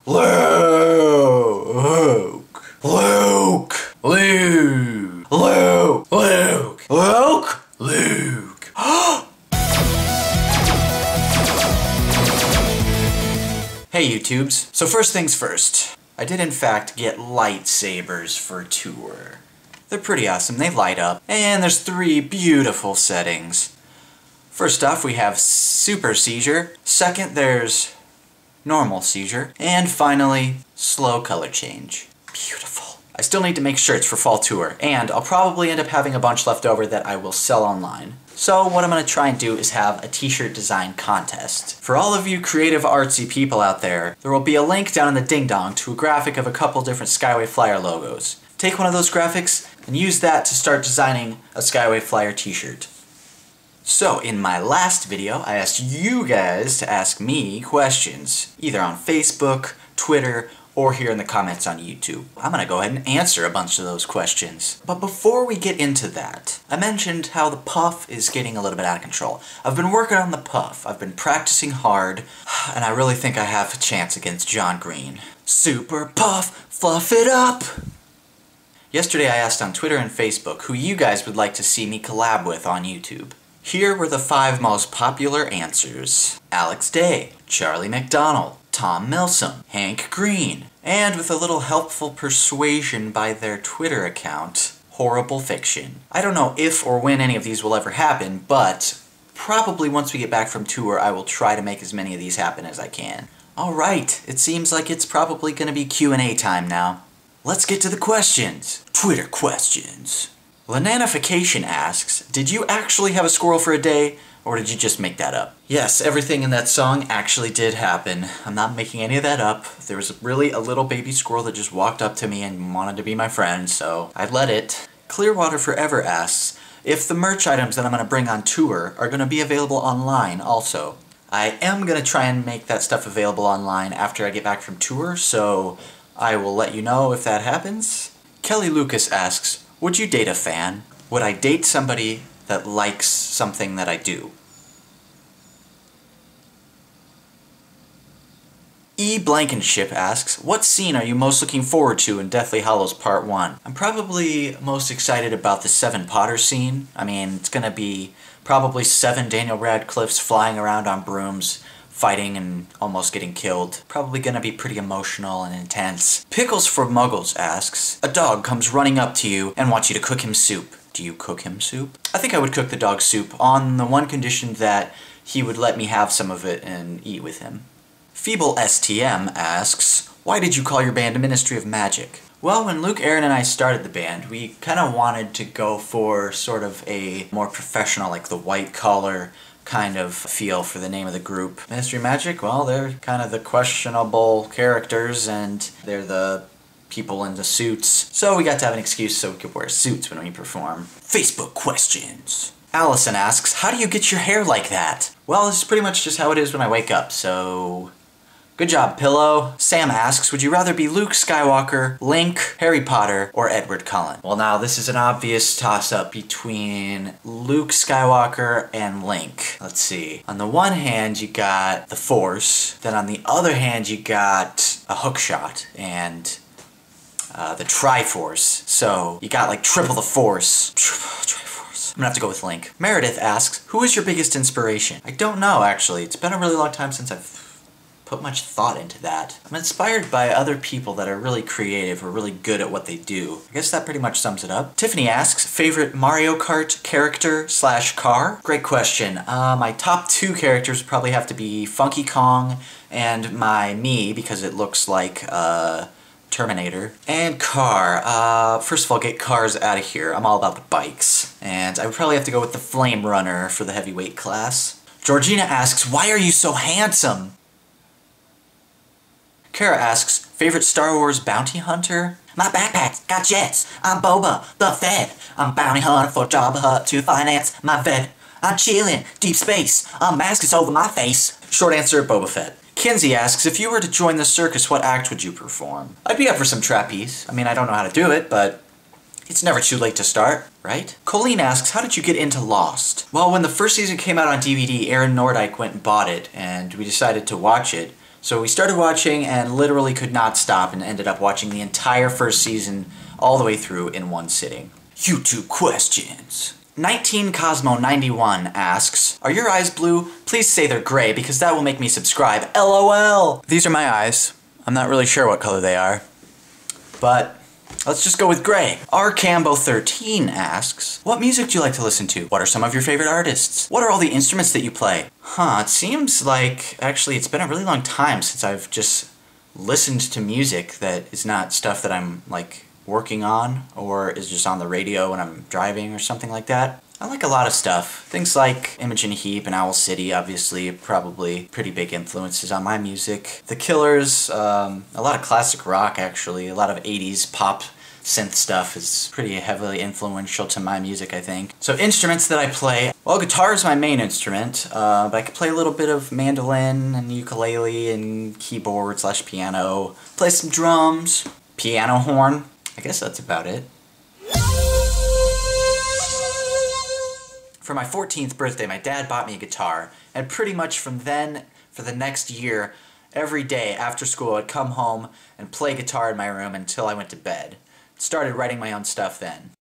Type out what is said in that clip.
Luke. Luke. Luke. Luke. Luke. Luke. Luke. Hey YouTubes. So first things first. I did in fact get lightsabers for tour. They're pretty awesome. They light up. And there's 3 beautiful settings. First off, we have super seizure. Second, there's normal seizure. And finally, slow color change. Beautiful. I still need to make shirts for fall tour, and I'll probably end up having a bunch left over that I will sell online. So what I'm going to try and do is have a t-shirt design contest. For all of you creative artsy people out there, there will be a link down in the ding-dong to a graphic of a couple different Skyway Flyer logos. Take one of those graphics and use that to start designing a Skyway Flyer t-shirt. So, in my last video, I asked you guys to ask me questions, either on Facebook, Twitter, or here in the comments on YouTube. I'm gonna go ahead and answer a bunch of those questions. But before we get into that, I mentioned how the puff is getting a little bit out of control. I've been working on the puff, I've been practicing hard, and I really think I have a chance against John Green. Super puff, fluff it up! Yesterday I asked on Twitter and Facebook who you guys would like to see me collab with on YouTube. Here were the 5 most popular answers. Alex Day, Charlie McDonald, Tom Milsom, Hank Green, and with a little helpful persuasion by their Twitter account, Horrible Fiction. I don't know if or when any of these will ever happen, but probably once we get back from tour I will try to make as many of these happen as I can. Alright, it seems like it's probably gonna be Q&A time now. Let's get to the questions. Twitter questions. Lananification asks, did you actually have a squirrel for a day, or did you just make that up? Yes, everything in that song actually did happen. I'm not making any of that up. There was really a little baby squirrel that just walked up to me and wanted to be my friend, so I let it. Clearwater Forever asks, if the merch items that I'm going to bring on tour are going to be available online also. I am going to try and make that stuff available online after I get back from tour, so I will let you know if that happens. Kelly Lucas asks, would you date a fan? Would I date somebody that likes something that I do? E. Blankenship asks, what scene are you most looking forward to in Deathly Hallows Part 1? I'm probably most excited about the 7 Potter scene. I mean, it's gonna be probably 7 Daniel Radcliffes flying around on brooms, fighting and almost getting killed. Probably gonna be pretty emotional and intense. Pickles for Muggles asks, a dog comes running up to you and wants you to cook him soup. Do you cook him soup? I think I would cook the dog soup on the one condition that he would let me have some of it and eat with him. Feeble STM asks, why did you call your band Ministry of Magic? Well, when Luke, Aaron, and I started the band, we kind of wanted to go for sort of a more professional, like the white collar kind of feel for the name of the group. Ministry of Magic, well, they're kind of the questionable characters, and they're the people in the suits. So we got to have an excuse so we could wear suits when we perform. Facebook questions. Allison asks, how do you get your hair like that? Well, this is pretty much just how it is when I wake up, so good job, Pillow. Sam asks, would you rather be Luke Skywalker, Link, Harry Potter, or Edward Cullen? Well, now, this is an obvious toss-up between Luke Skywalker and Link. Let's see. On the one hand, you got the Force. Then on the other hand, you got a hookshot and the Triforce. So you got like triple the Force. Triforce. I'm gonna have to go with Link. Meredith asks, who is your biggest inspiration? I don't know, actually. It's been a really long time since I've put much thought into that. I'm inspired by other people that are really creative or really good at what they do. I guess that pretty much sums it up. Tiffany asks, favorite Mario Kart character / car? Great question. My top 2 characters would probably have to be Funky Kong and my Mii, because it looks like Terminator. And car. First of all, get cars out of here. I'm all about the bikes. And I would probably have to go with the Flame Runner for the heavyweight class. Georgina asks, why are you so handsome? Kara asks, favorite Star Wars bounty hunter? My backpack's got jets. I'm Boba, the Fett. I'm bounty hunter for Jabba Hutt to finance my vet. I'm chillin', deep space. A mask is over my face. Short answer, Boba Fett. Kinsey asks, if you were to join the circus, what act would you perform? I'd be up for some trapeze. I mean, I don't know how to do it, but it's never too late to start, right? Colleen asks, how did you get into Lost? Well, when the first season came out on DVD, Aaron Nordyke went and bought it, and we decided to watch it. So we started watching and literally could not stop and ended up watching the entire first season all the way through in one sitting. YouTube questions. 19Cosmo91 asks, are your eyes blue? Please say they're gray because that will make me subscribe. LOL! These are my eyes. I'm not really sure what color they are, but let's just go with gray. RCambo13 asks, what music do you like to listen to? What are some of your favorite artists? What are all the instruments that you play? It seems like, actually, it's been a really long time since I've just listened to music that is not stuff that I'm, like, working on or is just on the radio when I'm driving or something like that. I like a lot of stuff. Things like Imogen Heap and Owl City, obviously, probably pretty big influences on my music. The Killers, a lot of classic rock, actually. A lot of 80s pop synth stuff is pretty heavily influential to my music, I think. So instruments that I play, well, guitar is my main instrument, but I can play a little bit of mandolin and ukulele and keyboard/piano. Play some drums, piano horn. I guess that's about it. For my 14th birthday, my dad bought me a guitar, and pretty much from then, for the next year, every day after school I'd come home and play guitar in my room until I went to bed. Started writing my own stuff then.